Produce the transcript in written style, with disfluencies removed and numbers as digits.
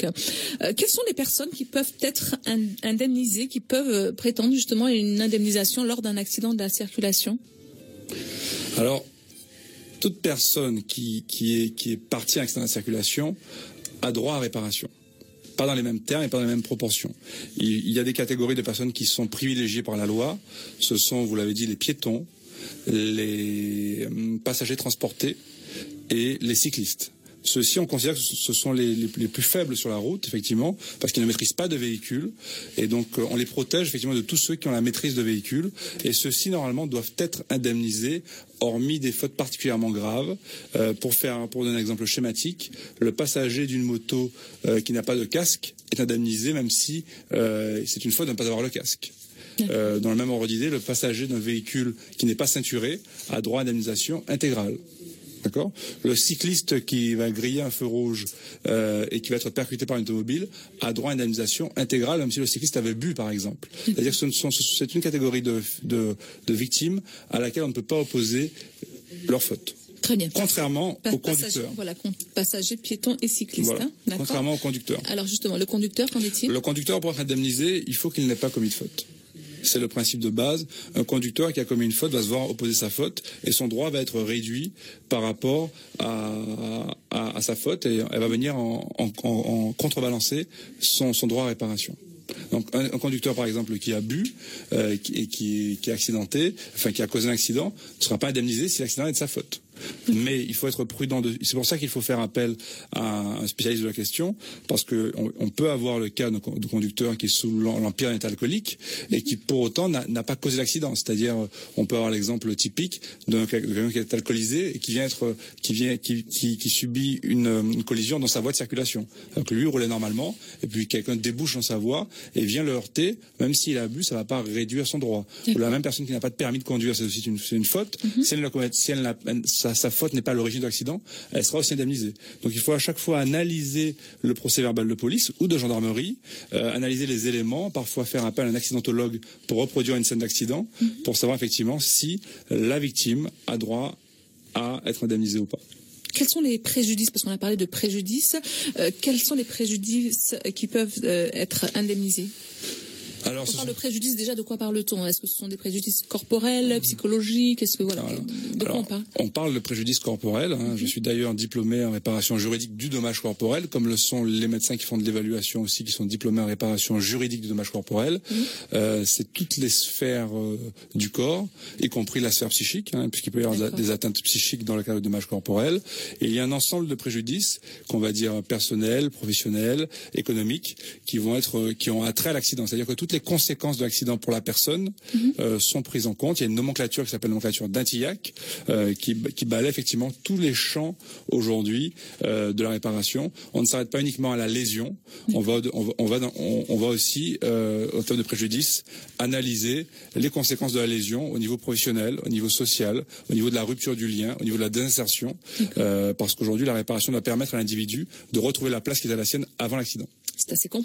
choc. Quelles sont les personnes qui peuvent être indemnisées, qui peuvent prétendre justement à une indemnisation lors d'un accident de la circulation? Alors, toute personne qui est partie à un accident de la circulation a droit à réparation. Pas dans les mêmes termes et pas dans les mêmes proportions. Il y a des catégories de personnes qui sont privilégiées par la loi. Ce sont, vous l'avez dit, les piétons, les passagers transportés et les cyclistes. Ceux-ci, on considère que ce sont les plus faibles sur la route, effectivement, parce qu'ils ne maîtrisent pas de véhicule. Et donc, on les protège, effectivement, de tous ceux qui ont la maîtrise de véhicule. Et ceux-ci, normalement, doivent être indemnisés, hormis des fautes particulièrement graves. Pour donner un exemple schématique, le passager d'une moto qui n'a pas de casque est indemnisé, même si c'est une faute de ne pas avoir le casque. Dans le même ordre d'idée, le passager d'un véhicule qui n'est pas ceinturé a droit à indemnisation intégrale. D'accord. Le cycliste qui va griller un feu rouge et qui va être percuté par une automobile a droit à une indemnisation intégrale, même si le cycliste avait bu, par exemple. C'est-à-dire que c'est une catégorie de victimes à laquelle on ne peut pas opposer leur faute. Très bien. Contrairement aux conducteurs. Voilà, passagers, piétons et cyclistes. Voilà. Hein, contrairement aux conducteurs. Alors justement, le conducteur, qu'en est-il? Le conducteur, pour être indemnisé, il faut qu'il n'ait pas commis de faute. C'est le principe de base. Un conducteur qui a commis une faute va se voir opposer sa faute et son droit va être réduit par rapport à sa faute et elle va venir en contrebalancer son droit à réparation. Donc un conducteur par exemple qui a bu et qui est accidenté, enfin qui a causé un accident, ne sera pas indemnisé si l'accident est de sa faute. Mais il faut être prudent. C'est pour ça qu'il faut faire appel à un spécialiste de la question, parce que on peut avoir le cas de conducteur qui est sous l'empire d'un état alcoolique et qui pour autant n'a pas causé l'accident. C'est-à-dire, on peut avoir l'exemple typique de quelqu'un qui est alcoolisé et qui subit une collision dans sa voie de circulation. Alors que lui roulait normalement et puis quelqu'un débouche dans sa voie et vient le heurter. Même s'il a bu, ça va pas réduire son droit. Ou la même personne qui n'a pas de permis de conduire, c'est aussi une faute. Si sa faute n'est pas à l'origine de l'accident, elle sera aussi indemnisée. Donc il faut à chaque fois analyser le procès verbal de police ou de gendarmerie, analyser les éléments, parfois faire appel à un accidentologue pour reproduire une scène d'accident, pour savoir effectivement si la victime a droit à être indemnisée ou pas. Quels sont les préjudices, parce qu'on a parlé de préjudices, quels sont les préjudices qui peuvent être indemnisés? Alors, on parle de préjudice, déjà, de quoi parle-t-on? Est-ce que ce sont des préjudices corporels, psychologiques? Est-ce que voilà, de quoi on parle? On parle de préjudice corporel. Je suis d'ailleurs diplômé en réparation juridique du dommage corporel, comme le sont les médecins qui font de l'évaluation aussi, qui sont diplômés en réparation juridique du dommage corporel. C'est toutes les sphères du corps, y compris la sphère psychique, puisqu'il peut y avoir des atteintes psychiques dans le cadre du dommage corporel. Et il y a un ensemble de préjudices qu'on va dire personnels, professionnels, économiques, qui ont attrait à l'accident. C'est-à-dire que toutes les conséquences de l'accident pour la personne sont prises en compte. Il y a une nomenclature qui s'appelle la nomenclature d'Antillac qui balaie effectivement tous les champs aujourd'hui de la réparation. On ne s'arrête pas uniquement à la lésion. On va aussi, en termes de préjudice, analyser les conséquences de la lésion au niveau professionnel, au niveau social, au niveau de la rupture du lien, au niveau de la désinsertion, parce qu'aujourd'hui la réparation doit permettre à l'individu de retrouver la place qui était la sienne avant l'accident. C'est assez complexe.